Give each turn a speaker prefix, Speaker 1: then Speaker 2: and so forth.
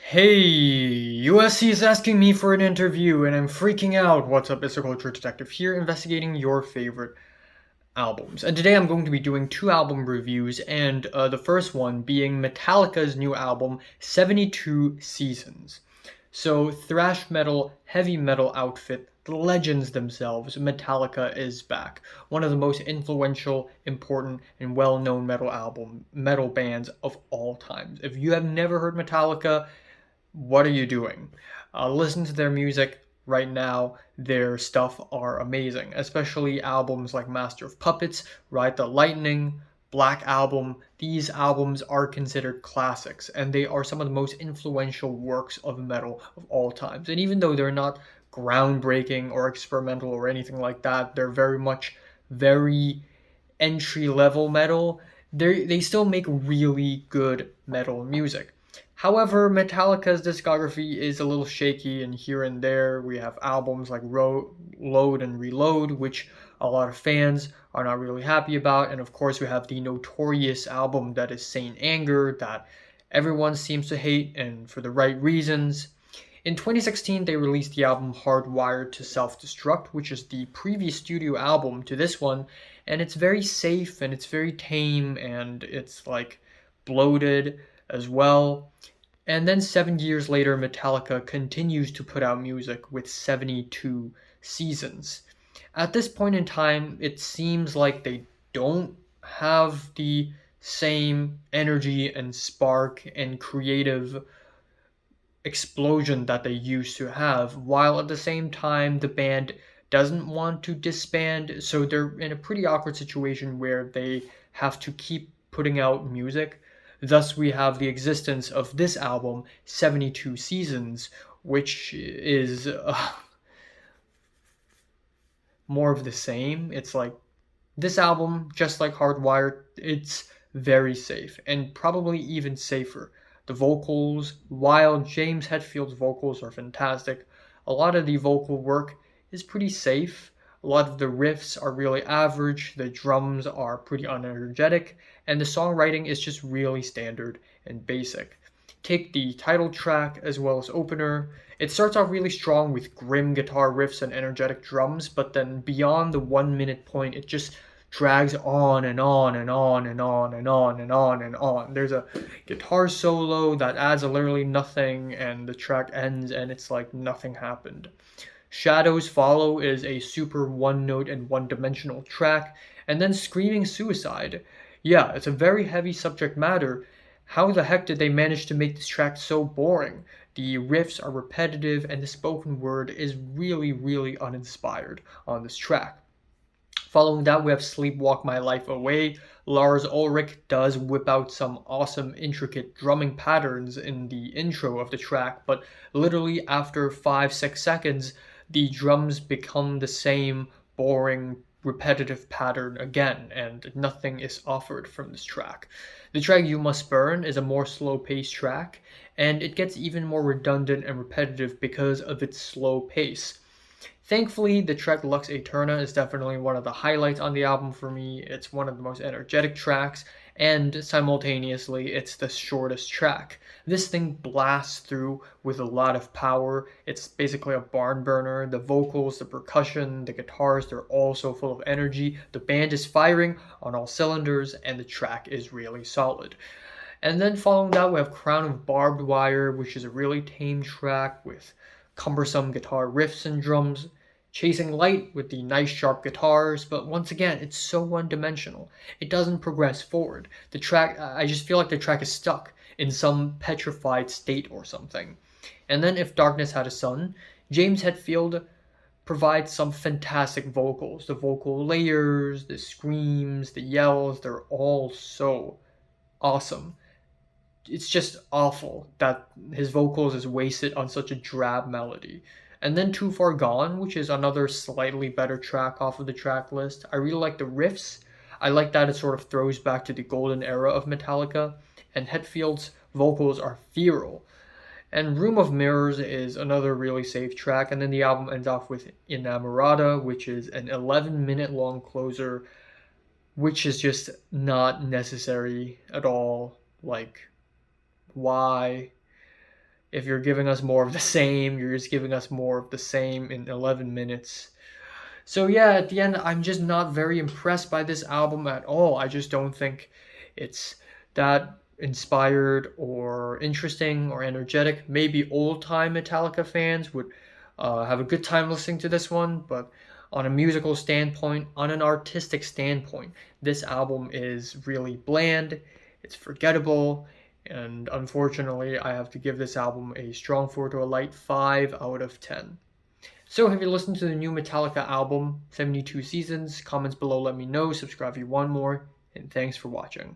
Speaker 1: Hey, USC is asking me for an interview and I'm freaking out. What's up? It's a culture detective here investigating your favorite albums. And today I'm going to be doing two album reviews, and the first one being Metallica's new album, 72 Seasons. So, thrash metal, heavy metal outfit, the legends themselves, Metallica is back. One of the most influential, important, and well-known metal bands of all time. If you have never heard Metallica, what are you doing? Listen to their music right now. Their stuff are amazing, especially albums like Master of Puppets, Ride the Lightning, Black Album. These albums are considered classics, and they are some of the most influential works of metal of all times. And even though they're not groundbreaking or experimental or anything like that, they're very much very entry level metal. They still make really good metal music. However, Metallica's discography is a little shaky, and here and there we have albums like Load and Reload, which a lot of fans are not really happy about. And of course, we have the notorious album that is Saint Anger, that everyone seems to hate, and for the right reasons. In 2016, they released the album Hardwired to Self-Destruct, which is the previous studio album to this one, and it's very safe and it's very tame and it's like bloated as well. And then 7 years later, Metallica continues to put out music with 72 seasons. At this point in time, it seems like they don't have the same energy and spark and creative explosion that they used to have, while at the same time the band doesn't want to disband, so they're in a pretty awkward situation where they have to keep putting out music. Thus, we have the existence of this album, 72 Seasons, which is more of the same. It's like this album, just like Hardwired, it's very safe and probably even safer. The vocals, while James Hetfield's vocals are fantastic, a lot of the vocal work is pretty safe. A lot of the riffs are really average, the drums are pretty unenergetic, and the songwriting is just really standard and basic. Take the title track as well as opener. It starts off really strong with grim guitar riffs and energetic drums, but then beyond the 1 minute point, it just drags on and on and on and on and on and on and on. There's a guitar solo that adds literally nothing, and the track ends and it's like nothing happened. Shadows Follow is a super one note and one dimensional track, and then Screaming Suicide. Yeah, it's a very heavy subject matter. How the heck did they manage to make this track so boring? The riffs are repetitive, and the spoken word is really, really uninspired on this track. Following that, we have Sleepwalk My Life Away. Lars Ulrich does whip out some awesome, intricate drumming patterns in the intro of the track, but literally after 5-6 seconds, the drums become the same boring, repetitive pattern again, and nothing is offered from this track. The track You Must Burn is a more slow paced track, and it gets even more redundant and repetitive because of its slow pace. Thankfully, the track Lux Aeterna is definitely one of the highlights on the album for me. It's one of the most energetic tracks, and simultaneously, it's the shortest track. This thing blasts through with a lot of power. It's basically a barn burner. The vocals, the percussion, the guitars, they're all so full of energy. The band is firing on all cylinders, and the track is really solid. And then following that, we have Crown of Barbed Wire, which is a really tame track with cumbersome guitar riffs and drums, Chasing Light with the nice sharp guitars, but once again, it's so one-dimensional. It doesn't progress forward. The track, I just feel like the track is stuck in some petrified state or something. And then If Darkness Had a Sun, James Hetfield provides some fantastic vocals. The vocal layers, the screams, the yells, they're all so awesome. It's just awful that his vocals is wasted on such a drab melody. And then Too Far Gone, which is another slightly better track off of the track list. I really like the riffs. I like that it sort of throws back to the golden era of Metallica, and Hetfield's vocals are ethereal. And Room of Mirrors is another really safe track, and then the album ends off with Inamorata, which is an 11-minute long closer, which is just not necessary at all. Like, why? If you're giving us more of the same, you're just giving us more of the same in 11 minutes. So yeah, at the end, I'm just not very impressed by this album at all. I just don't think it's that inspired or interesting or energetic. Maybe old-time Metallica fans would have a good time listening to this one, but on a musical standpoint, on an artistic standpoint, this album is really bland, it's forgettable, and unfortunately, I have to give this album a strong 4 to a light 5 out of 10. So, have you listened to the new Metallica album, 72 Seasons? Comments below let me know, subscribe if you want more, and thanks for watching.